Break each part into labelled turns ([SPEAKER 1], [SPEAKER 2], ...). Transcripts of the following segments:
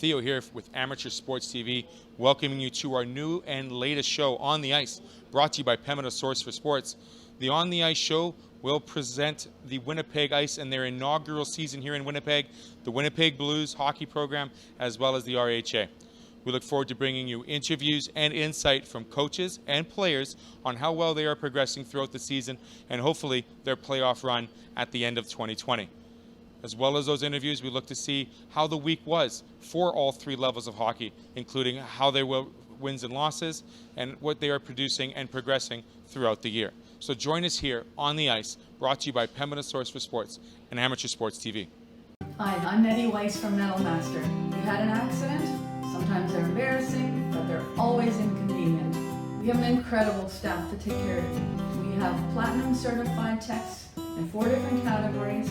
[SPEAKER 1] Theo here with Amateur Sports TV, welcoming you to our new and latest show, On the Ice, brought to you by Pembina Source for Sports. The On the Ice show will present the Winnipeg Ice and their inaugural season here in Winnipeg, the Winnipeg Blues hockey program, as well as the RHA. We look forward to bringing you interviews and insight from coaches and players on how well they are progressing throughout the season and hopefully their playoff run at the end of 2020. As well as those interviews, we look to see how the week was for all three levels of hockey, including how their wins and losses and what they are producing and progressing throughout the year. So join us here on the ice, brought to you by Pembina Source for Sports and Amateur Sports TV.
[SPEAKER 2] Hi, I'm Nettie Weiss from Metalmaster. You had an accident? Sometimes they're embarrassing, but they're always inconvenient. We have an incredible staff to take care of you. We have platinum certified techs in 4 different categories.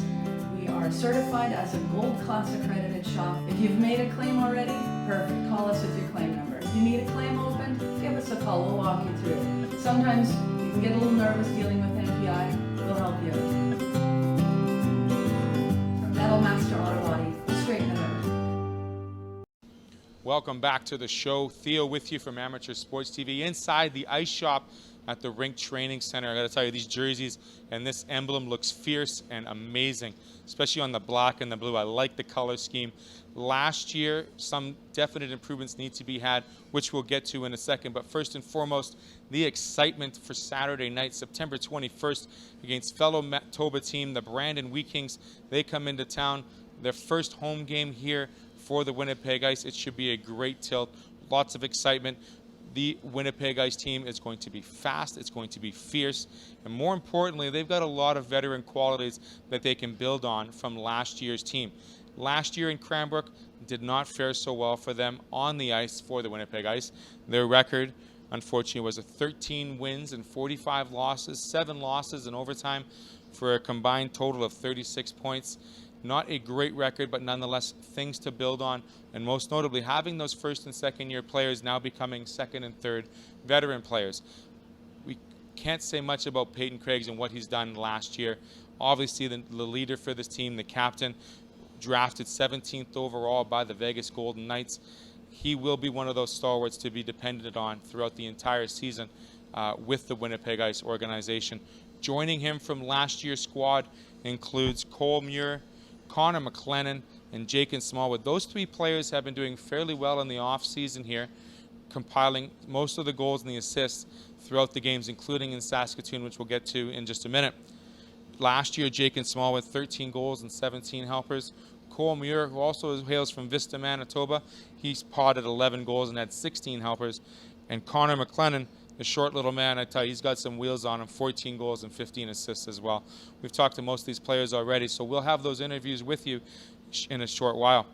[SPEAKER 2] We are certified as a gold class accredited shop. If you've made a claim already, perfect. Call us with your claim number. If you need a claim opened, give us a call. We'll walk you through. Sometimes you can get a little nervous dealing with NPI. We'll help you. From Metalmaster Auto Body, we'll straighten it out.
[SPEAKER 1] Welcome back to the show. Theo with you from Amateur Sports TV inside the ice shop at the Rink Training Center. I got to tell you, these jerseys and this emblem looks fierce and amazing, especially on the black and the blue. I like the color scheme. Last year, some definite improvements need to be had, which we'll get to in a second. But first and foremost, the excitement for Saturday night, September 21st, against fellow Manitoba team, the Brandon Wheat Kings. They come into town, their first home game here for the Winnipeg Ice. It should be a great tilt, lots of excitement. The Winnipeg Ice team is going to be fast, it's going to be fierce, and more importantly, they've got a lot of veteran qualities that they can build on from last year's team. Last year in Cranbrook did not fare so well for them on the ice for the Winnipeg Ice. Their record, unfortunately, was a 13 wins and 45 losses, 7 losses in overtime for a combined total of 36 points. Not a great record, but nonetheless things to build on, and most notably having those first and second year players now becoming second and third veteran players. We can't say much about Peyton Craigs and what he's done last year. Obviously the leader for this team, the captain, drafted 17th overall by the Vegas Golden Knights. He will be one of those stalwarts to be depended on throughout the entire season with the Winnipeg Ice organization. Joining him from last year's squad includes Cole Muir, Connor McLennan, and Jacob Smallwood. Those 3 players have been doing fairly well in the off-season here, compiling most of the goals and the assists throughout the games, including in Saskatoon, which we'll get to in just a minute. Last year, Jacob Smallwood, 13 goals and 17 helpers. Cole Muir, who also hails from Vista, Manitoba, he's potted 11 goals and had 16 helpers. And Connor McLennan, the short little man, I tell you, he's got some wheels on him, 14 goals and 15 assists as well. We've talked to most of these players already, so we'll have those interviews with you in a short while.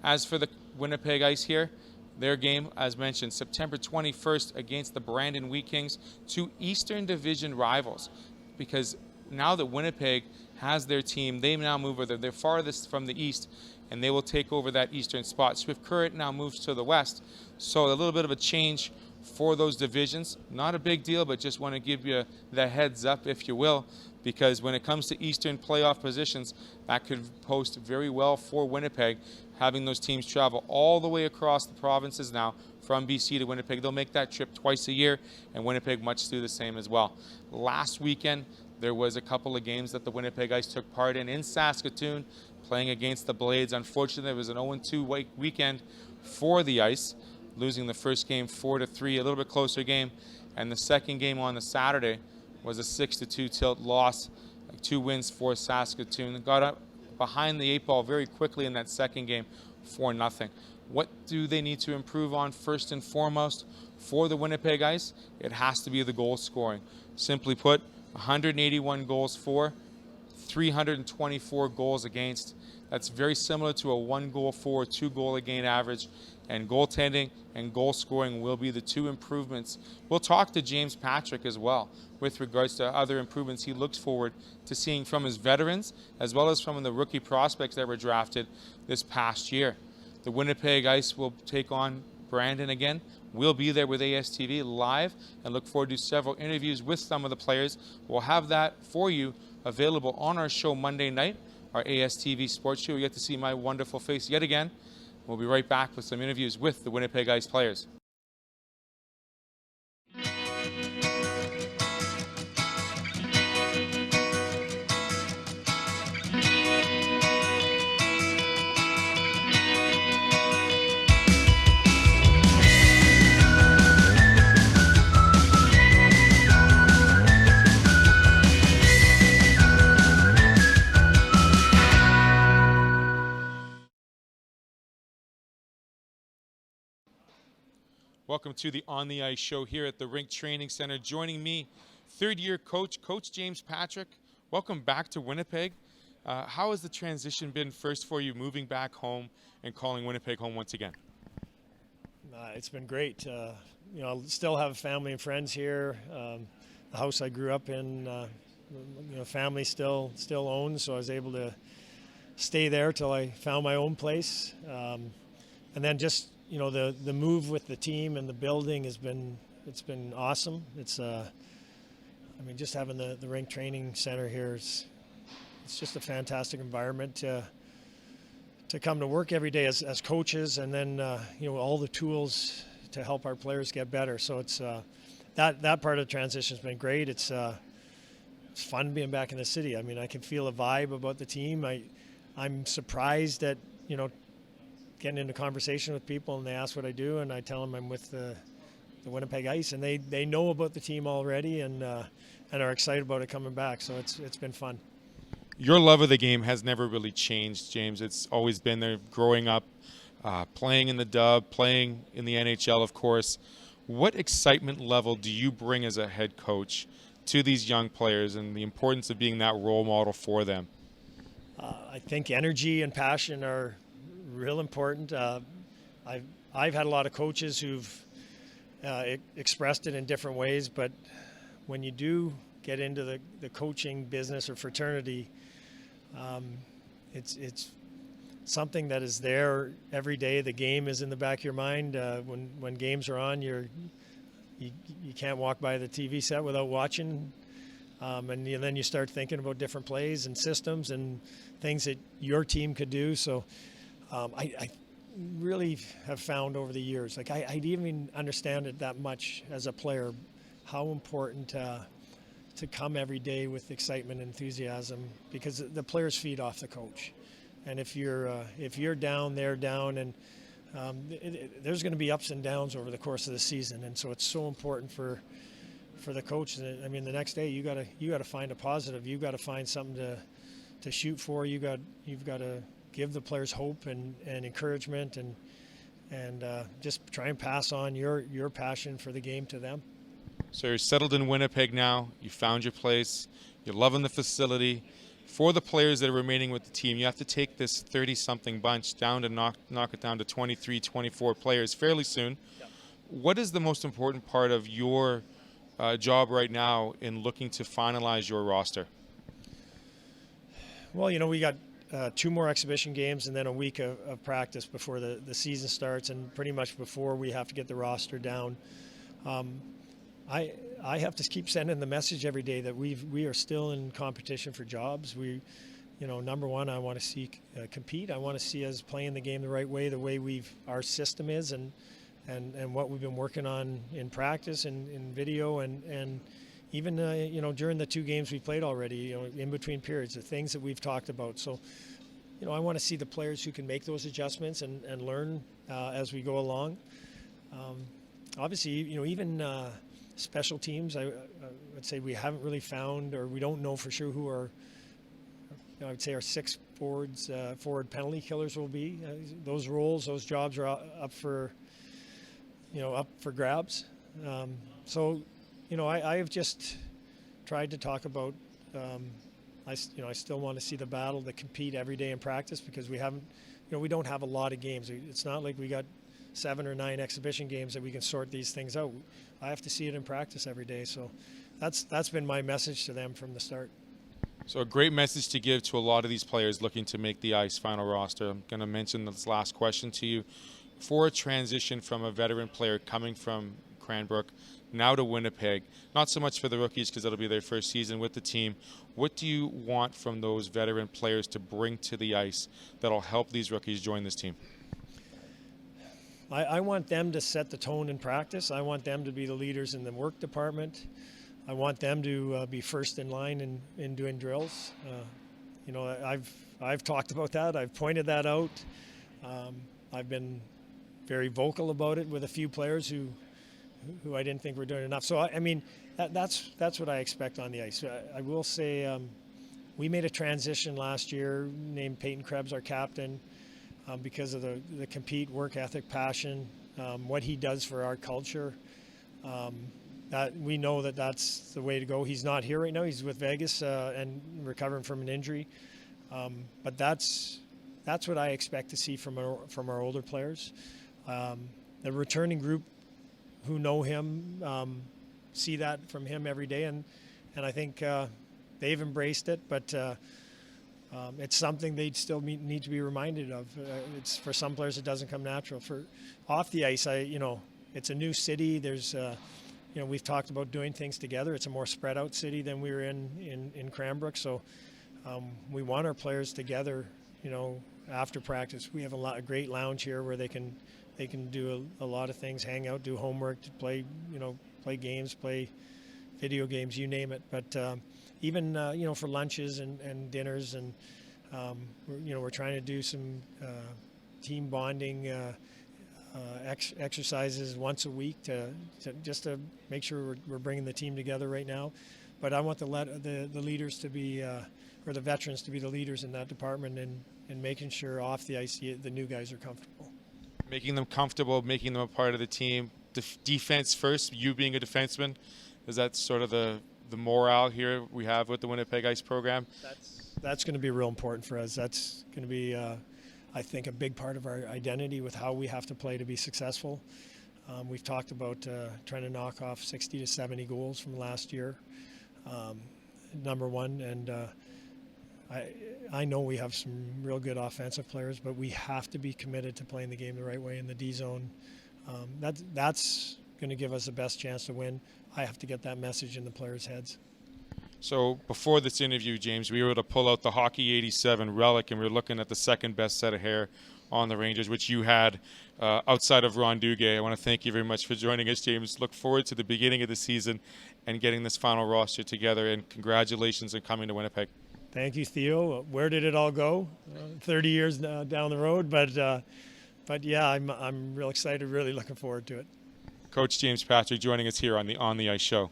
[SPEAKER 1] As for the Winnipeg Ice here, their game, as mentioned, September 21st against the Brandon Wheat Kings, 2 Eastern Division rivals. Because now that Winnipeg has their team, they now move over. They're farthest from the east, and they will take over that eastern spot. Swift Current now moves to the west, so a little bit of a change for those divisions. Not a big deal, but just want to give you the heads up, if you will, because when it comes to Eastern playoff positions, that could post very well for Winnipeg, having those teams travel all the way across the provinces now from BC to Winnipeg. They'll make that trip twice a year, and Winnipeg much do the same as well. Last weekend, there was a couple of games that the Winnipeg Ice took part in Saskatoon, playing against the Blades. Unfortunately, it was an 0-2 weekend for the Ice, losing the first game 4-3, a little bit closer game, and the second game on the Saturday was a 6-2 tilt loss, 2 wins for Saskatoon. Got up behind the 8 ball very quickly in that second game, 4-0. What do they need to improve on first and foremost for the Winnipeg Ice? It has to be the goal scoring. Simply put, 181 goals for, 324 goals against. That's very similar to a 1 goal for, 2 goal against average. And goaltending and goal scoring will be the 2 improvements. We'll talk to James Patrick as well with regards to other improvements he looks forward to seeing from his veterans as well as from the rookie prospects that were drafted this past year. The Winnipeg Ice will take on Brandon again. We'll be there with ASTV live and look forward to several interviews with some of the players. We'll have that for you available on our show Monday night, our ASTV sports show. You get to see my wonderful face yet again We'll be right back with some interviews with the Winnipeg Ice players. Welcome to the On the Ice show here at the Rink Training Center. Joining me, third-year coach James Patrick. Welcome back to Winnipeg. How has the transition been first for you, moving back home and calling Winnipeg home once again?
[SPEAKER 3] It's been great. Still have family and friends here. The house I grew up in, family still owns, so I was able to stay there till I found my own place. And then just the move with the team and the building it's been awesome. It's just having the Rink Training Center here it's just a fantastic environment to come to work every day as coaches, and then all the tools to help our players get better. So it's that part of the transition has been great. It's fun being back in the city. I mean, I can feel a vibe about the team. I'm surprised that getting into conversation with people, and they ask what I do, and I tell them I'm with the Winnipeg Ice, and they know about the team already, and are excited about it coming back. So it's been fun.
[SPEAKER 1] Your love of the game has never really changed, James. It's always been there growing up, playing in the Dub, playing in the NHL, of course. What excitement level do you bring as a head coach to these young players, and the importance of being that role model for them?
[SPEAKER 3] I think energy and passion are real important. I've had a lot of coaches who've expressed it in different ways, but when you do get into the coaching business or fraternity, it's something that is there every day. The game is in the back of your mind. When games are on, you can't walk by the TV set without watching, and then you start thinking about different plays and systems and things that your team could do. So I really have found over the years, I didn't even understand it that much as a player, how important to come every day with excitement and enthusiasm, because the players feed off the coach. And if you're down, they're down, and there's going to be ups and downs over the course of the season. And so it's so important for the coach. I mean, the next day you got to find a positive. You got to find something to shoot for. You've got to give the players hope and encouragement, and just try and pass on your passion for the game to them.
[SPEAKER 1] So you're settled in Winnipeg now. You found your place. You're loving the facility. For the players that are remaining with the team, you have to take this 30-something bunch down to knock it down to 23, 24 players fairly soon. Yep. What is the most important part of your job right now in looking to finalize your roster? Well,
[SPEAKER 3] we got 2 more exhibition games and then a week of practice before the season starts, and pretty much before we have to get the roster down. I have to keep sending the message every day that we are still in competition for jobs. Number one, I want to see compete. I want to see us playing the game the right way, the way our system is, and what we've been working on in practice and in video, and even during the 2 games we played already, in between periods, the things that we've talked about. So, I want to see the players who can make those adjustments and learn as we go along. Obviously, even special teams, I would say we haven't really found, or we don't know for sure who I would say our 6 forward penalty killers will be. Those roles, those jobs are up for grabs. I have just tried to talk about. I still want to see the battle to compete every day in practice, because we don't have a lot of games. It's not like we got 7 or 9 exhibition games that we can sort these things out. I have to see it in practice every day. So that's been my message to them from the start.
[SPEAKER 1] So a great message to give to a lot of these players looking to make the Ice final roster. I'm going to mention this last question to you. For a transition from a veteran player coming from Cranbrook now to Winnipeg, not so much for the rookies because it'll be their first season with the team, what do you want from those veteran players to bring to the ice that'll help these rookies join this team?
[SPEAKER 3] I want them to set the tone in practice. I want them to be the leaders in the work department. I want them to be first in line in doing drills. I've talked about that. I've pointed that out. I've been very vocal about it with a few players who I didn't think were doing enough. So that's what I expect on the ice. I will say we made a transition last year, named Peyton Krebs our captain, because of the compete, work ethic, passion, what he does for our culture. That we know that's the way to go. He's not here right now. He's with Vegas and recovering from an injury. But that's what I expect to see from our older players. The returning group who know him see that from him every day, and I think they've embraced it. But it's something they still need to be reminded of. It's for some players it doesn't come natural. For off the ice, it's a new city. There's we've talked about doing things together. It's a more spread out city than we were in Cranbrook. So we want our players together, after practice. We have a great lounge here where they can do a lot of things, hang out, do homework, play games, play video games, you name it. But even for lunches and dinners, and we're trying to do some team bonding exercises once a week just to make sure we're bringing the team together right now. But I want the leaders to be, or the veterans to be the leaders in that department, and making sure off the ice the new guys are comfortable.
[SPEAKER 1] Making them comfortable, making them a part of the team. Defense first, you being a defenseman, is that sort of the morale here we have with the Winnipeg Ice program?
[SPEAKER 3] That's going to be real important for us. That's going to be, I think, a big part of our identity with how we have to play to be successful. We've talked about trying to knock off 60 to 70 goals from last year, number one. And I know we have some real good offensive players, but we have to be committed to playing the game the right way in the D zone. That's going to give us the best chance to win. I have to get that message in the players' heads.
[SPEAKER 1] So before this interview, James, we were able to pull out the Hockey 87 relic, and we were looking at the second best set of hair on the Rangers, which you had outside of Ron Duguay. I want to thank you very much for joining us, James. Look forward to the beginning of the season and getting this final roster together, and congratulations on coming to Winnipeg.
[SPEAKER 3] Thank you, Theo. Where did it all go? 30 years down the road, but yeah, I'm real excited, really looking forward to it.
[SPEAKER 1] Coach James Patrick joining us here on the Ice Show.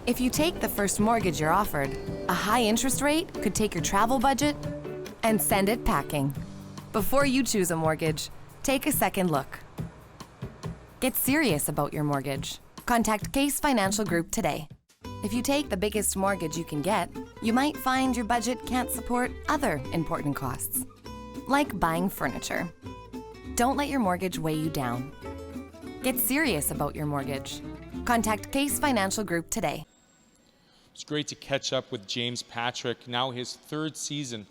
[SPEAKER 4] If you take the first mortgage you're offered, a high interest rate could take your travel budget and send it packing. Before you choose a mortgage, take a second look. Get serious about your mortgage. Contact Caisse Financial Group today. If you take the biggest mortgage you can get, you might find your budget can't support other important costs, like buying furniture. Don't let your mortgage weigh you down. Get serious about your mortgage. Contact Caisse Financial Group today.
[SPEAKER 1] It's great to catch up with James Patrick, now his third season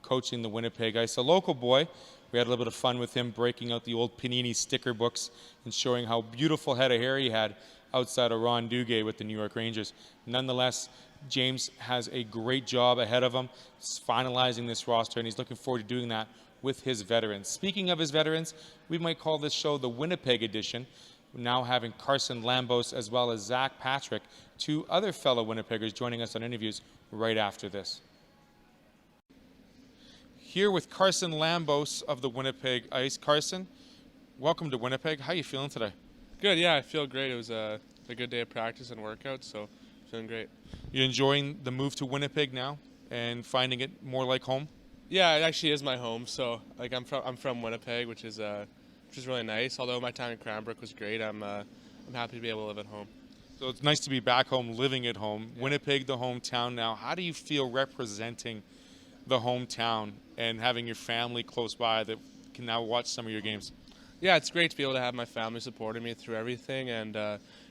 [SPEAKER 1] coaching the Winnipeg Ice. A local boy. We had a little bit of fun with him breaking out the old Panini sticker books and showing how beautiful head of hair he had outside of Ron Duguay with the New York Rangers. Nonetheless, James has a great job ahead of him. He's finalizing this roster, and he's looking forward to doing that with his veterans. Speaking of his veterans, we might call this show the Winnipeg edition, now having Carson Lambos as well as Zack Patrick, two other fellow Winnipeggers, joining us on interviews right after this. Here with Carson Lambos of the Winnipeg Ice. Carson, welcome to Winnipeg. How are you feeling today?
[SPEAKER 5] Good, yeah, I feel great. It was a good day of practice and workout, so feeling great.
[SPEAKER 1] You enjoying the move to Winnipeg now and finding it more like home?
[SPEAKER 5] Yeah, it actually is my home. So like I'm from Winnipeg, which is really nice. Although my time in Cranbrook was great, I'm happy to be able to live at home.
[SPEAKER 1] So it's nice to be back home, living at home. Yeah. Winnipeg, the hometown now. How do you feel representing the hometown and having your family close by that can now watch some of your games?
[SPEAKER 5] Yeah, it's great to be able to have my family supporting me through everything, and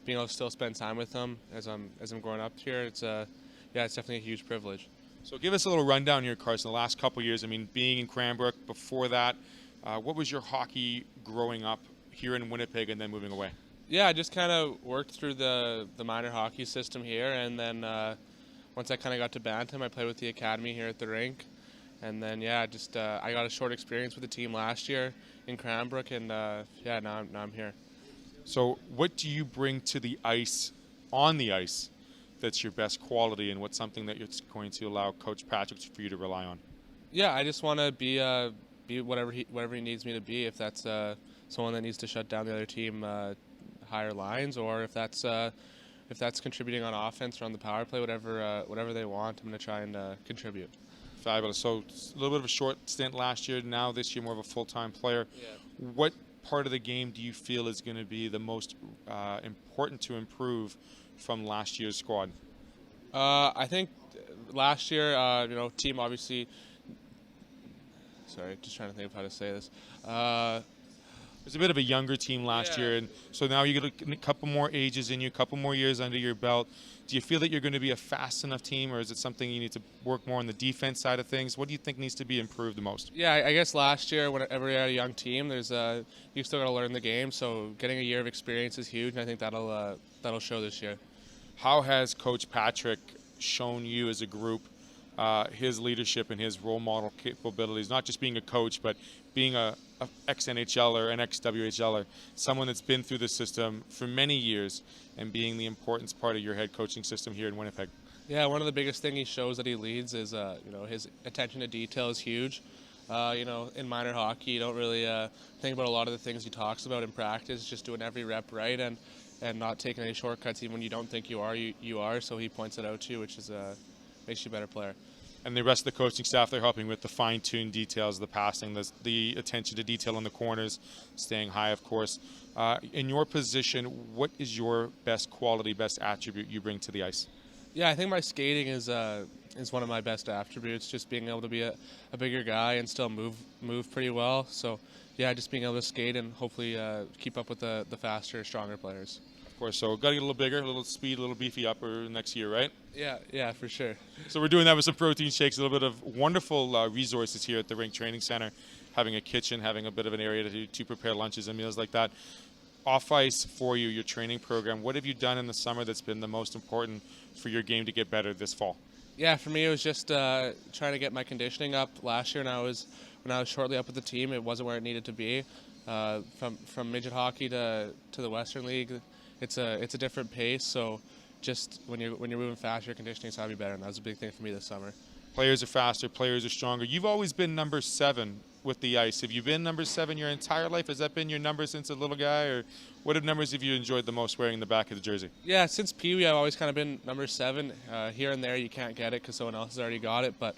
[SPEAKER 5] being able to still spend time with them as I'm growing up here. It's definitely a huge privilege.
[SPEAKER 1] So give us a little rundown here, Carson, the last couple of years. I mean, being in Cranbrook, before that, what was your hockey growing up here in Winnipeg and then moving away?
[SPEAKER 5] Yeah, I just kind of worked through the minor hockey system here, and then once I kind of got to Bantam, I played with the academy here at the rink, And then just I got a short experience with the team last year in Cranbrook, and now I'm here.
[SPEAKER 1] So what do you bring to the ice, on the ice, that's your best quality, and what's something that you're going to allow Coach Patrick for you to rely on?
[SPEAKER 5] Yeah, I just want to be whatever he needs me to be. If that's someone that needs to shut down the other team higher lines, or if that's contributing on offense or on the power play, whatever they want, I'm going to try and contribute.
[SPEAKER 1] Fabulous. So a little bit of a short stint last year. Now this year more of a full-time player.
[SPEAKER 5] Yeah.
[SPEAKER 1] What part of the game do you feel is going to be the most important to improve from last year's squad?
[SPEAKER 5] I think last year, team obviously. Sorry, just trying to think of how to say this.
[SPEAKER 1] It was a bit of a younger team last year, and so now you get a couple more ages in you, a couple more years under your belt. Do you feel that you're going to be a fast enough team, or is it something you need to work more on the defense side of things? What do you think needs to be improved the most?
[SPEAKER 5] Yeah, I guess last year, whenever you had a young team, you still got to learn the game. So getting a year of experience is huge, and I think that'll show this year.
[SPEAKER 1] How has Coach Patrick shown you as a group his leadership and his role model capabilities, not just being a coach, but being a ex-NHLer, an ex-WHLer, someone that's been through the system for many years, and being the important part of your head coaching system here in Winnipeg?
[SPEAKER 5] Yeah, one of the biggest things he shows that he leads is his attention to detail is huge. In minor hockey, you don't really think about a lot of the things he talks about in practice. Just doing every rep right and not taking any shortcuts, even when you don't think you are. So he points it out to you, which is makes you a better player.
[SPEAKER 1] And the rest of the coaching staff, they're helping with the fine-tuned details, the passing, the attention to detail on the corners, staying high, of course. In your position, what is your best quality, best attribute you bring to the ice?
[SPEAKER 5] Yeah, I think my skating is one of my best attributes, just being able to be a bigger guy and still move pretty well. So, yeah, just being able to skate and hopefully keep up with the faster, stronger players.
[SPEAKER 1] Of course, so got to get a little bigger, a little speed, a little beefy upper next year, right?
[SPEAKER 5] Yeah, for sure.
[SPEAKER 1] So we're doing that with some protein shakes, a little bit of wonderful resources here at the Rink Training Center, having a kitchen, having a bit of an area to prepare lunches and meals like that. Off ice for you, your training program, what have you done in the summer that's been the most important for your game to get better this fall? Yeah,
[SPEAKER 5] for me it was just trying to get my conditioning up. Last year when I was shortly up with the team, it wasn't where it needed to be. From midget hockey to the Western League, it's a different pace, so just when you're moving fast, your conditioning's got to be better, and that was a big thing for me this summer.
[SPEAKER 1] Players are faster, players are stronger. You've always been number 7 with the ice. Have you been number 7 your entire life? Has that been your number since a little guy, or what numbers have you enjoyed the most wearing the back of the jersey?
[SPEAKER 5] Yeah, since Pee Wee, I've always kind of been number 7. Here and there, you can't get it because someone else has already got it, but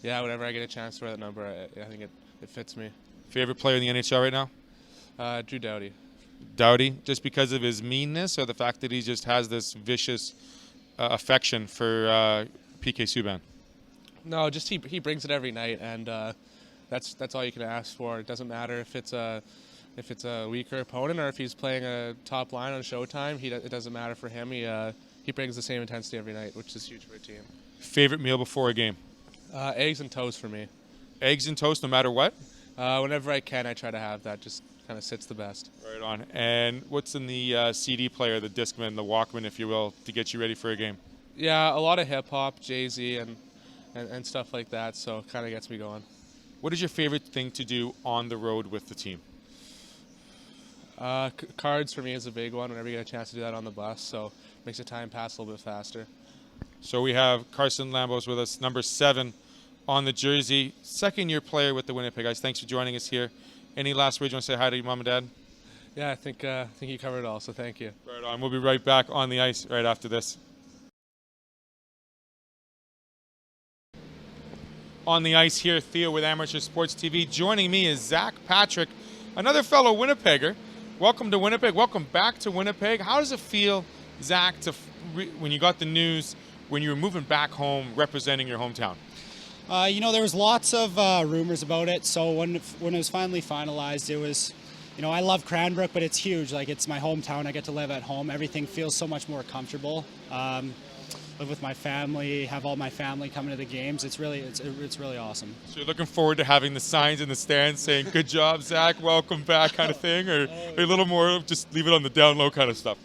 [SPEAKER 5] yeah, whenever I get a chance to wear that number, I think it fits me.
[SPEAKER 1] Favorite player in the NHL right now?
[SPEAKER 5] Drew Doughty.
[SPEAKER 1] Doughty, just because of his meanness, or the fact that he just has this vicious affection for PK Subban?
[SPEAKER 5] No, just he brings it every night, and that's all you can ask for. It doesn't matter if it's a weaker opponent or if he's playing a top line on Showtime. It doesn't matter for him. He brings the same intensity every night, which is huge for a team.
[SPEAKER 1] Favorite meal before a game?
[SPEAKER 5] Eggs and toast for me.
[SPEAKER 1] Eggs and toast, no matter what?
[SPEAKER 5] Whenever I can, I try to have that. Just kind of sits the best.
[SPEAKER 1] Right on. And what's in the CD player, the Discman, the Walkman, if you will, to get you ready for a game?
[SPEAKER 5] Yeah, a lot of hip hop, Jay-Z, and stuff like that. So it kind of gets me going.
[SPEAKER 1] What is your favorite thing to do on the road with the team?
[SPEAKER 5] Cards for me is a big one. Whenever you get a chance to do that on the bus, so it makes the time pass a little bit faster.
[SPEAKER 1] So we have Carson Lambos with us, number 7 on the jersey, second-year player with the Winnipeg Ice. Thanks for joining us here. Any last words you want to say hi to your mom and dad?
[SPEAKER 5] Yeah, I think you covered it all, so thank you.
[SPEAKER 1] Right on. We'll be right back on the ice right after this. On the ice here, Theo with Amateur Sports TV. Joining me is Zack Patrick, another fellow Winnipegger. Welcome to Winnipeg. Welcome back to Winnipeg. How does it feel, Zack, when you got the news when you were moving back home representing your hometown?
[SPEAKER 6] There was lots of rumors about it. So when it was finally finalized, it was, I love Cranbrook, but it's huge. Like, it's my hometown. I get to live at home. Everything feels so much more comfortable. Live with my family, have all my family coming to the games. It's really awesome.
[SPEAKER 1] So you're looking forward to having the signs in the stands saying, "Good job, Zack, welcome back," kind of thing, or a little more just leave it on the down low kind of stuff?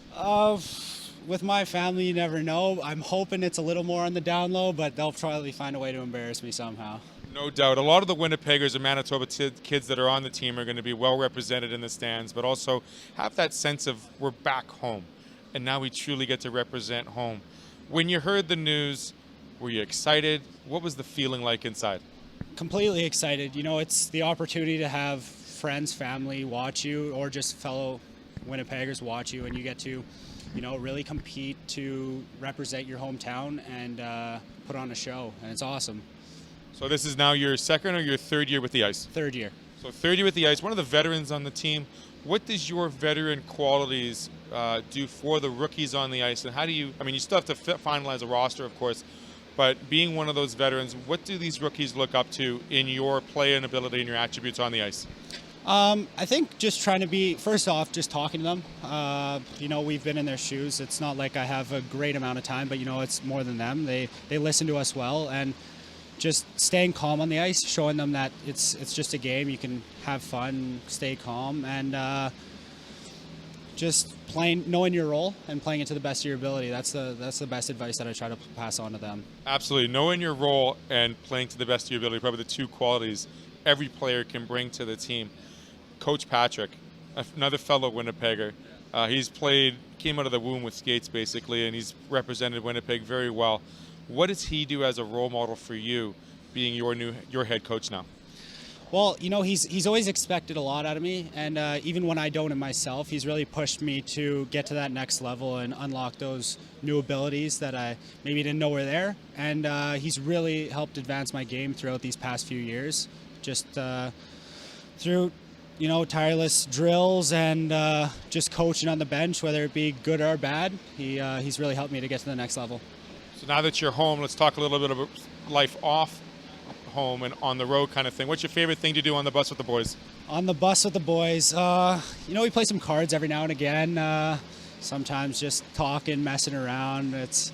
[SPEAKER 6] With my family, you never know. I'm hoping it's a little more on the down low, but they'll probably find a way to embarrass me somehow.
[SPEAKER 1] No doubt. A lot of the Winnipeggers and Manitoba kids that are on the team are going to be well represented in the stands, but also have that sense of we're back home, and now we truly get to represent home. When you heard the news, were you excited? What was the feeling like inside?
[SPEAKER 6] Completely excited. You know, it's the opportunity to have friends, family watch you, or just fellow Winnipeggers watch you, and you get to, you know, really compete to represent your hometown and put on a show, and it's awesome.
[SPEAKER 1] So this is now your second or your third year with the Ice?
[SPEAKER 6] Third year.
[SPEAKER 1] So third year with the Ice, one of the veterans on the team. What does your veteran qualities do for the rookies on the ice? And how do you, I mean, you still have to finalize a roster, of course, but being one of those veterans, what do these rookies look up to in your play and ability and your attributes on the ice?
[SPEAKER 6] I think just trying to be, first off, just talking to them. You know, we've been in their shoes. It's not like I have a great amount of time, but, you know, it's more than them. They listen to us well, and just staying calm on the ice, showing them that it's just a game. You can have fun, stay calm, and just playing, knowing your role and playing it to the best of your ability. That's the best advice that I try to pass on to them.
[SPEAKER 1] Absolutely. Knowing your role and playing to the best of your ability, probably the two qualities every player can bring to the team. Coach Patrick, another fellow Winnipegger, came out of the womb with skates basically, and he's represented Winnipeg very well. What does he do as a role model for you, being your head coach now?
[SPEAKER 6] Well, you know, he's always expected a lot out of me, and even when I don't in myself, he's really pushed me to get to that next level and unlock those new abilities that I maybe didn't know were there. And he's really helped advance my game throughout these past few years, just through, you know, tireless drills and just coaching on the bench, whether it be good or bad. He's really helped me to get to the next level.
[SPEAKER 1] So now that you're home, let's talk a little bit about life off home and on the road kind of thing. What's your favorite thing to do on the bus with the boys?
[SPEAKER 6] On the bus with the boys, you know, we play some cards every now and again. Sometimes just talking, messing around. It's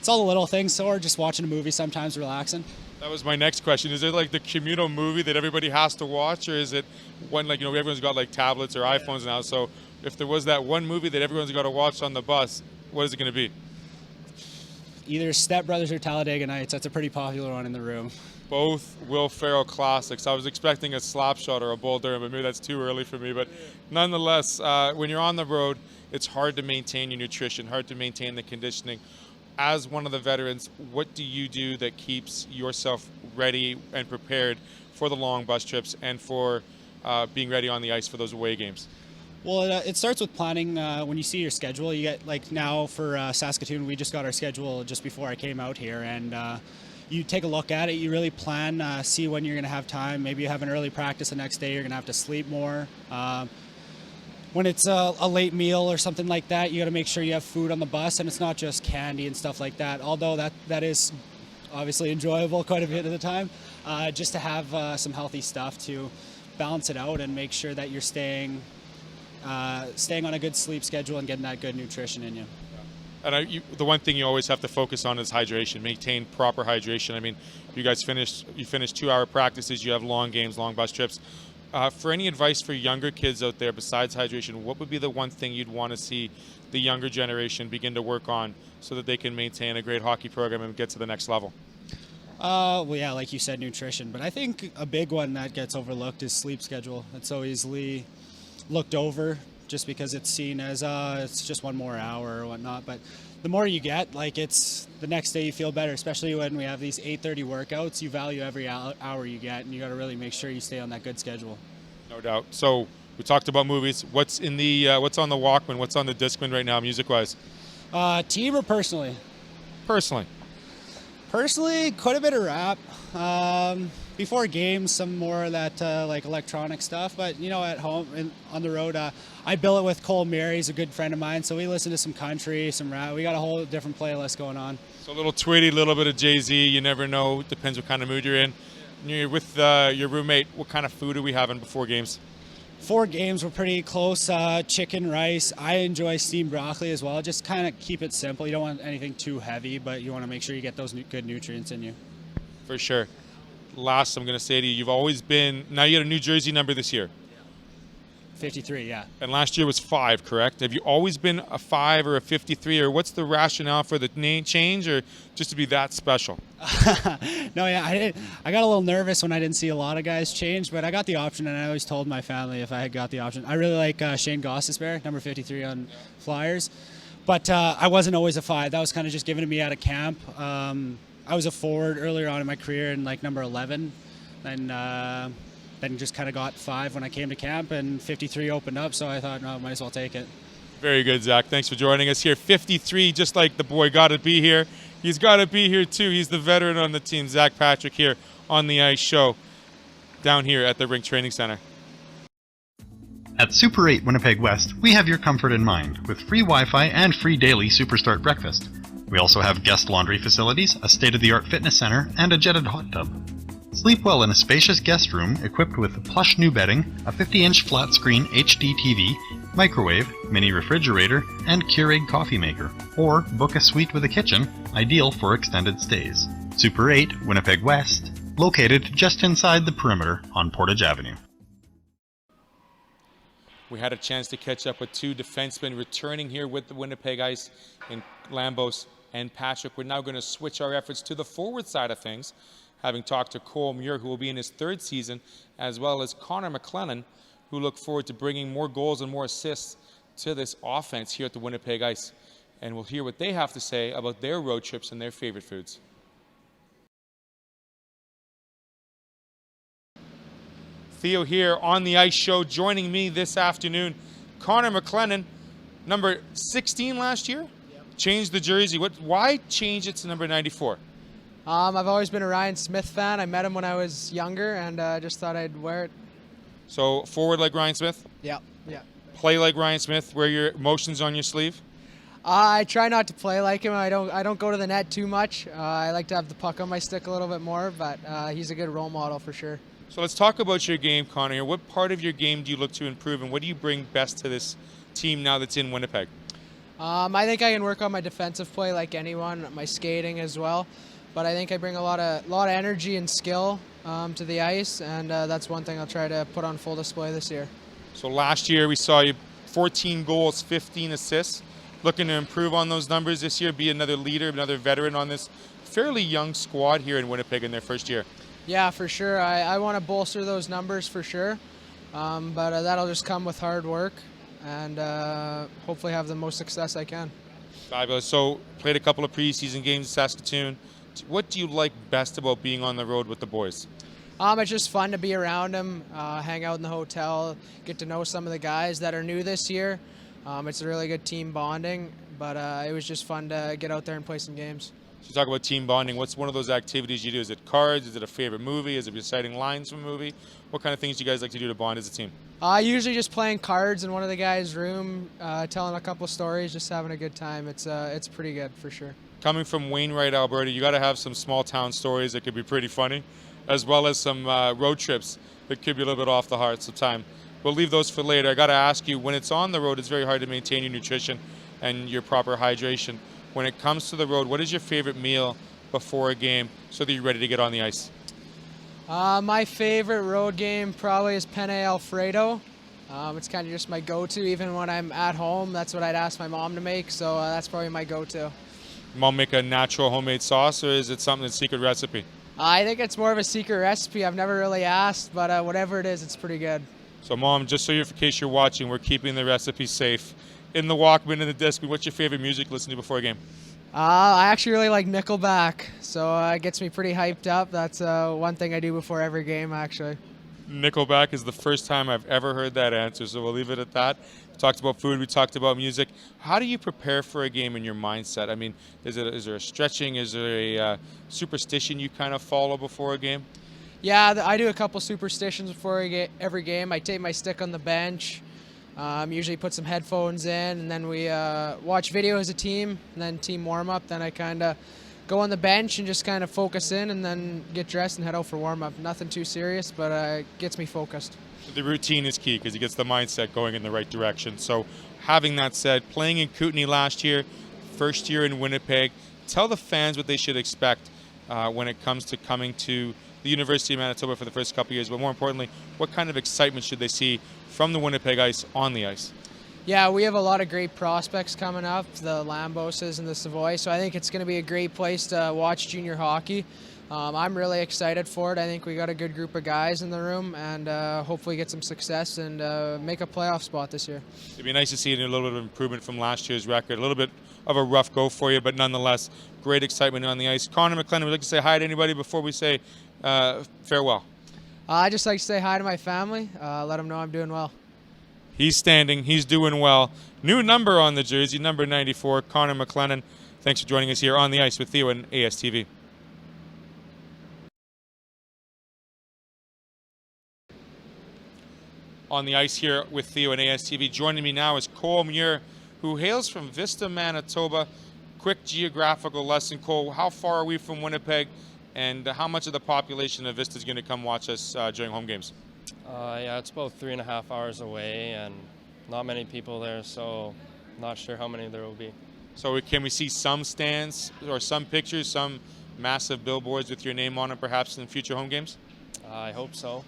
[SPEAKER 6] all the little things, or just watching a movie sometimes, relaxing.
[SPEAKER 1] That was my next question. Is it like the communal movie that everybody has to watch, or is it one, like, you know, everyone's got like tablets or iPhones now, so if there was that one movie that everyone's got to watch on the bus, what is it going to be?
[SPEAKER 6] Either Step Brothers or Talladega Nights. That's a pretty popular one in the room.
[SPEAKER 1] Both Will Ferrell classics. I was expecting a Slapshot or a Bull Durham, but maybe that's too early for me. But nonetheless, when you're on the road, it's hard to maintain your nutrition, hard to maintain the conditioning. As one of the veterans, what do you do that keeps yourself ready and prepared for the long bus trips and for being ready on the ice for those away games?
[SPEAKER 6] Well, it starts with planning. When you see your schedule, you get, like now for Saskatoon, we just got our schedule just before I came out here, and you take a look at it. You really plan, see when you're going to have time. Maybe you have an early practice the next day, you're going to have to sleep more. When it's a late meal or something like that, you got to make sure you have food on the bus, and it's not just candy and stuff like that, although that is obviously enjoyable quite a bit of the time. Just to have some healthy stuff to balance it out and make sure that you're staying on a good sleep schedule and getting that good nutrition in you.
[SPEAKER 1] And the one thing you always have to focus on is hydration. Maintain proper hydration. I mean, you guys finish 2-hour practices. You have long games, long bus trips. For any advice for younger kids out there besides hydration, what would be the one thing you'd want to see the younger generation begin to work on so that they can maintain a great hockey program and get to the next level?
[SPEAKER 6] Well, yeah, like you said, nutrition. But I think a big one that gets overlooked is sleep schedule. It's so easily looked over just because it's seen as it's just one more hour or whatnot. But the more you get, like, it's the next day you feel better, especially when we have these 8:30 workouts. You value every hour you get, and you got to really make sure you stay on that good schedule.
[SPEAKER 1] No doubt. So we talked about movies. What's in the what's on the Walkman? What's on the Discman right now, music-wise?
[SPEAKER 6] Team or personally?
[SPEAKER 1] Personally,
[SPEAKER 6] quite a bit of rap. Before games, some more of that like electronic stuff. But, you know, at home and on the road, I bill it with Cole Muir. He's a good friend of mine, so we listen to some country, some rap. We got a whole different playlist going on.
[SPEAKER 1] so a little Tweety, a little bit of Jay-Z. You never know. Depends what kind of mood you're in. You're with your roommate. What kind of food are we having before games?
[SPEAKER 6] 4 games, we're pretty close. Chicken, rice. I enjoy steamed broccoli as well. Just kind of keep it simple. You don't want anything too heavy, but you want to make sure you get those good nutrients in you.
[SPEAKER 1] For sure. Last, I'm going to say to you, you've always been, now you got a New Jersey number this year.
[SPEAKER 6] 53, yeah.
[SPEAKER 1] And last year was 5, correct? Have you always been a 5 or a 53, or what's the rationale for the name change, or just to be that special?
[SPEAKER 6] No, yeah, I got a little nervous when I didn't see a lot of guys change, but I got the option, and I always told my family if I had got the option. I really like Shane Gostisbehere, number 53 on Flyers, but I wasn't always a 5. That was kind of just given to me out of camp. I was a forward earlier on in my career in like number 11, and then just kind of got 5 when I came to camp, and 53 opened up, so I thought, no, might as well take it.
[SPEAKER 1] Very good, Zach. Thanks for joining us here. 53, just like the boy got to be here. He's got to be here too. He's the veteran on the team, Zack Patrick, here on the Ice Show down here at the Rink Training Center.
[SPEAKER 7] At Super 8 Winnipeg West, we have your comfort in mind with free Wi-Fi and free daily Superstart breakfast. We also have guest laundry facilities, a state-of-the-art fitness center, and a jetted hot tub. Sleep well in a spacious guest room equipped with plush new bedding, a 50-inch flat-screen HD TV, microwave, mini refrigerator, and Keurig coffee maker. Or book a suite with a kitchen, ideal for extended stays. Super 8, Winnipeg West, located just inside the perimeter on Portage Avenue.
[SPEAKER 1] We had a chance to catch up with 2 defensemen returning here with the Winnipeg Ice in Lambos and Patrick. We're now going to switch our efforts to the forward side of things, having talked to Cole Muir, who will be in his 3rd season, as well as Connor McLennan, who look forward to bringing more goals and more assists to this offense here at the Winnipeg Ice. And we'll hear what they have to say about their road trips and their favorite foods. Theo here on the Ice Show, joining me this afternoon. Connor McLennan, number 16 last year, changed the jersey. Why change it to number 94?
[SPEAKER 8] I've always been a Ryan Smith fan. I met him when I was younger, and I just thought I'd wear it.
[SPEAKER 1] So forward like Ryan Smith?
[SPEAKER 8] Yeah.
[SPEAKER 1] Play like Ryan Smith, wear your emotions on your sleeve?
[SPEAKER 8] I try not to play like him. I don't go to the net too much. I like to have the puck on my stick a little bit more, but he's a good role model for sure.
[SPEAKER 1] So let's talk about your game, Connor. What part of your game do you look to improve, and what do you bring best to this team now that's in Winnipeg?
[SPEAKER 8] I think I can work on my defensive play like anyone, my skating as well. But I think I bring a lot of energy and skill to the ice, and that's one thing I'll try to put on full display this year.
[SPEAKER 1] So last year we saw you 14 goals, 15 assists. Looking to improve on those numbers this year, be another leader, another veteran on this fairly young squad here in Winnipeg in their first year.
[SPEAKER 8] Yeah, for sure. I want to bolster those numbers for sure, but that'll just come with hard work and hopefully have the most success I can.
[SPEAKER 1] Fabulous. So played a couple of preseason games in Saskatoon. What do you like best about being on the road with the boys?
[SPEAKER 8] It's just fun to be around them, hang out in the hotel, get to know some of the guys that are new this year. It's a really good team bonding, but it was just fun to get out there and play some games.
[SPEAKER 1] So talk about team bonding. What's one of those activities you do? Is it cards? Is it a favorite movie? Is it reciting lines from a movie? What kind of things do you guys like to do to bond as a team?
[SPEAKER 8] Usually just playing cards in one of the guys' room, telling a couple stories, just having a good time. It's pretty good for sure.
[SPEAKER 1] Coming from Wainwright, Alberta, you got to have some small town stories that could be pretty funny, as well as some road trips that could be a little bit off the heart sometime. We'll leave those for later. I got to ask you, when it's on the road, it's very hard to maintain your nutrition and your proper hydration. When it comes to the road, what is your favorite meal before a game so that you're ready to get on the ice?
[SPEAKER 8] My favorite road game probably is penne Alfredo. It's kind of just my go-to. Even when I'm at home, that's what I'd ask my mom to make, so that's probably my go-to.
[SPEAKER 1] Mom make a natural homemade sauce, or is it something that's a secret recipe?
[SPEAKER 8] I think it's more of a secret recipe. I've never really asked, but whatever it is, it's pretty good.
[SPEAKER 1] So, Mom, just so in case you're watching, we're keeping the recipe safe. In the Walkman, in the disc, what's your favorite music to listen to before a game?
[SPEAKER 8] I actually really like Nickelback, so it gets me pretty hyped up. That's one thing I do before every game, actually.
[SPEAKER 1] Nickelback is the first time I've ever heard that answer, so we'll leave it at that. We talked about food, we talked about music. How do you prepare for a game in your mindset? I mean, is there a stretching? Is there a superstition you kind of follow before a game?
[SPEAKER 8] Yeah, I do a couple superstitions before every game. I take my stick on the bench, usually put some headphones in, and then we watch video as a team, and then team warm-up. Then I kind of go on the bench and just kind of focus in, and then get dressed and head out for warm-up. Nothing too serious, but it gets me focused.
[SPEAKER 1] The routine is key because it gets the mindset going in the right direction. So having that said, playing in Kootenay last year, first year in Winnipeg, tell the fans what they should expect when it comes to coming to the University of Manitoba for the first couple of years, but more importantly, what kind of excitement should they see from the Winnipeg Ice on the ice?
[SPEAKER 8] Yeah, we have a lot of great prospects coming up, the Lamboses and the Savoy, so I think it's going to be a great place to watch junior hockey. I'm really excited for it. I think we got a good group of guys in the room, and hopefully get some success and make a playoff spot this year.
[SPEAKER 1] It'd be nice to see a little bit of improvement from last year's record. A little bit of a rough go for you, but nonetheless, great excitement on the ice. Connor McLennan, would you like to say hi to anybody before we say farewell?
[SPEAKER 8] I just like to say hi to my family, let them know I'm doing well.
[SPEAKER 1] He's standing. He's doing well. New number on the jersey, number 94, Connor McLennan. Thanks for joining us here on the ice with Theo and ASTV. On the ice here with Theo and ASTV. Joining me now is Cole Muir, who hails from Vista, Manitoba. Quick geographical lesson, Cole. How far are we from Winnipeg, and how much of the population of Vista is going to come watch us during home games?
[SPEAKER 9] Yeah, it's about 3.5 hours away, and not many people there, so not sure how many there will be.
[SPEAKER 1] So can we see some stands or some pictures, some massive billboards with your name on it, perhaps in future home games?
[SPEAKER 9] I hope so.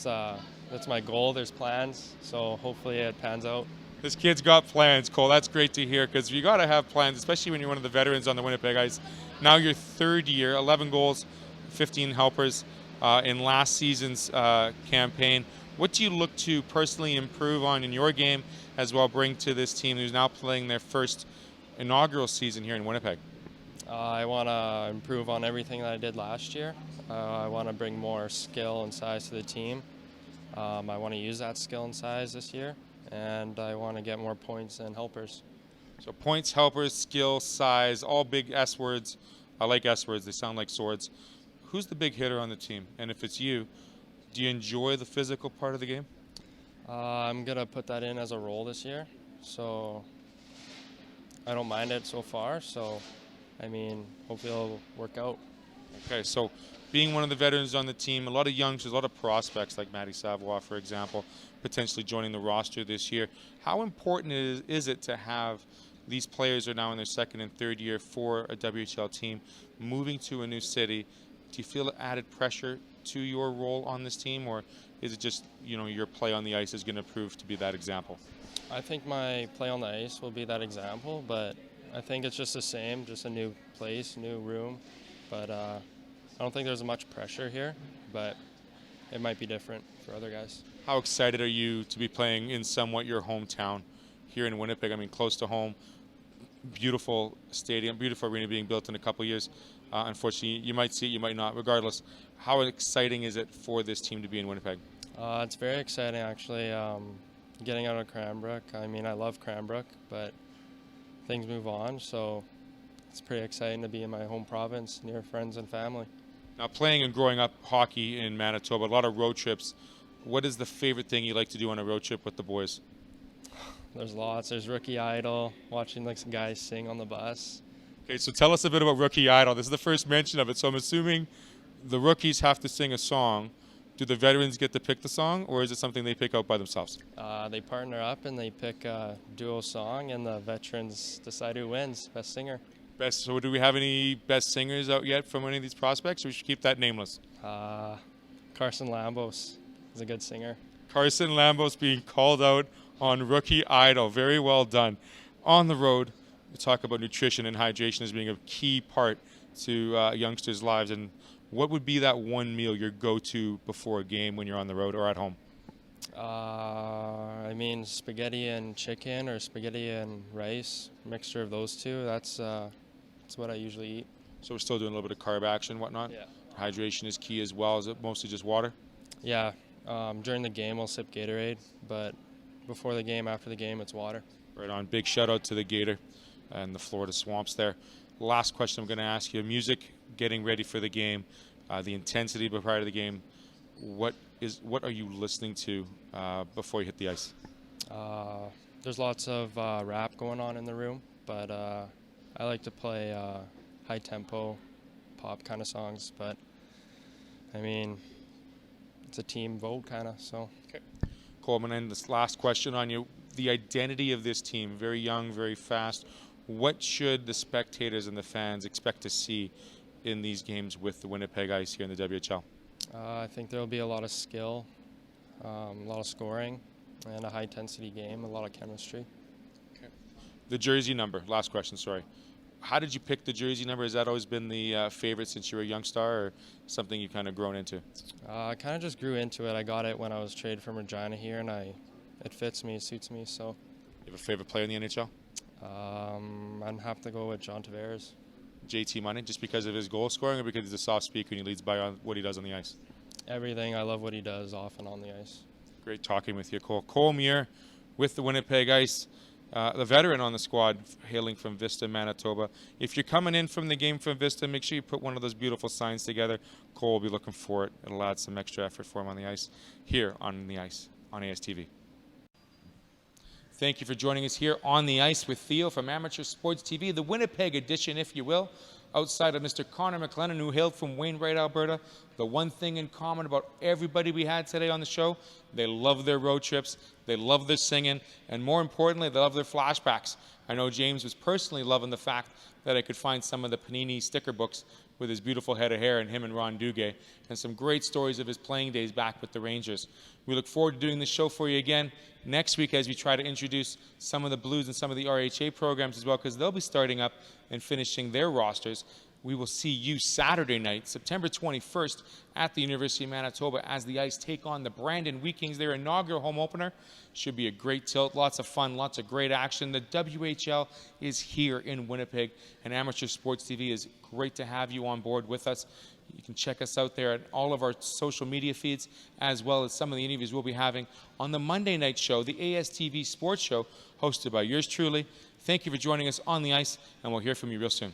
[SPEAKER 9] That's my goal. There's plans, so hopefully it pans out.
[SPEAKER 1] This kid's got plans, Cole. That's great to hear, because you got to have plans, especially when you're one of the veterans on the Winnipeg Ice. Now your third year, 11 goals, 15 helpers in last season's campaign. What do you look to personally improve on in your game, as well bring to this team who's now playing their first inaugural season here in Winnipeg?
[SPEAKER 9] I want to improve on everything that I did last year. I want to bring more skill and size to the team. I want to use that skill and size this year, and I want to get more points and helpers.
[SPEAKER 1] So points, helpers, skill, size, all big S words. I like S words. They sound like swords. Who's the big hitter on the team? And if it's you, do you enjoy the physical part of the game?
[SPEAKER 9] I'm going to put that in as a role this year, so I don't mind it so far. So, I mean, hopefully it'll work out.
[SPEAKER 1] Okay, so being one of the veterans on the team, a lot of youngsters, a lot of prospects like Matty Savoie, for example, potentially joining the roster this year. How important is it to have these players who are now in their second and third year for a WHL team, moving to a new city? Do you feel added pressure to your role on this team, or is it just, you know, your play on the ice is going to prove to be that example?
[SPEAKER 9] I think my play on the ice will be that example, but I think it's just the same, just a new place, new room. But I don't think there's much pressure here, but it might be different for other guys.
[SPEAKER 1] How excited are you to be playing in somewhat your hometown here in Winnipeg? I mean, close to home, beautiful stadium, beautiful arena being built in a couple of years. Unfortunately, you might see it, you might not. Regardless, how exciting is it for this team to be in Winnipeg?
[SPEAKER 9] It's very exciting, actually. Getting out of Cranbrook. I mean, I love Cranbrook, but things move on, so it's pretty exciting to be in my home province, near friends and family.
[SPEAKER 1] Now, playing and growing up hockey in Manitoba, a lot of road trips. What is the favorite thing you like to do on a road trip with the boys?
[SPEAKER 9] There's lots. There's Rookie Idol, watching like some guys sing on the bus.
[SPEAKER 1] Okay, so tell us a bit about Rookie Idol. This is the first mention of it, so I'm assuming the rookies have to sing a song. Do the veterans get to pick the song, or is it something they pick out by themselves?
[SPEAKER 9] They partner up and they pick a duo song, and the veterans decide who wins, best singer.
[SPEAKER 1] Best. So do we have any best singers out yet from any of these prospects, or we should keep that nameless?
[SPEAKER 9] Carson Lambos is a good singer.
[SPEAKER 1] Carson Lambos being called out on Rookie Idol. Very well done. On the road, we talk about nutrition and hydration as being a key part to youngsters' lives. And what would be that one meal, your go-to before a game when you're on the road or at home?
[SPEAKER 9] I mean, spaghetti and chicken or spaghetti and rice, mixture of those two. That's what I usually eat.
[SPEAKER 1] So we're still doing a little bit of carb action and whatnot?
[SPEAKER 9] Yeah.
[SPEAKER 1] Hydration is key as well. Is it mostly just water?
[SPEAKER 9] Yeah. During the game, I'll sip Gatorade, but before the game, after the game, it's water.
[SPEAKER 1] Right on. Big shout out to the Gator and the Florida Swamps there. Last question I'm going to ask you. Music, getting ready for the game, the intensity prior to the game. What are you listening to before you hit the ice?
[SPEAKER 9] There's lots of rap going on in the room, but I like to play high-tempo pop kind of songs. But, I mean, it's a team vote kind of, so.
[SPEAKER 1] Okay. Coleman, and this last question on you. The identity of this team, very young, very fast. What should the spectators and the fans expect to see in these games with the Winnipeg Ice here in the WHL?
[SPEAKER 9] I think there will be a lot of skill, a lot of scoring, and a high-intensity game, a lot of chemistry.
[SPEAKER 1] The jersey number, last question, sorry. How did you pick the jersey number? Has that always been the favorite since you were a young star, or something you kind of grown into?
[SPEAKER 9] I kind of just grew into it. I got it when I was traded from Regina here, and it fits me, it suits me. So,
[SPEAKER 1] You have a favorite player in the NHL?
[SPEAKER 9] I'd have to go with John Tavares.
[SPEAKER 1] JT Money, just because of his goal scoring, or because he's a soft speaker and he leads by on what he does on the ice?
[SPEAKER 9] Everything. I love what he does off and on the ice.
[SPEAKER 1] Great talking with you, Cole. Cole Muir with the Winnipeg Ice, the veteran on the squad, hailing from Vista, Manitoba. If you're coming in from the game from Vista, make sure you put one of those beautiful signs together. Cole will be looking for it. It'll add some extra effort for him on the ice, here on the ice, on ASTV. Thank you for joining us here on the ice with Theo from Amateur Sports TV, the Winnipeg edition, if you will. Outside of Mr. Connor McLennan, who hailed from Wainwright, Alberta. The one thing in common about everybody we had today on the show, they love their road trips, they love their singing, and more importantly, they love their flashbacks. I know James was personally loving the fact that I could find some of the Panini sticker books with his beautiful head of hair and him and Ron Duguay, and some great stories of his playing days back with the Rangers. We look forward to doing this show for you again next week as we try to introduce some of the Blues and some of the RHA programs as well, because they'll be starting up and finishing their rosters. We will see you Saturday night, September 21st, at the University of Manitoba as the Ice take on the Brandon Wheat Kings. Their inaugural home opener should be a great tilt, lots of fun, lots of great action. The WHL is here in Winnipeg, and Amateur Sports TV is great to have you on board with us. You can check us out there at all of our social media feeds, as well as some of the interviews we'll be having on the Monday night show, the ASTV Sports Show, hosted by yours truly. Thank you for joining us on the ice, and we'll hear from you real soon.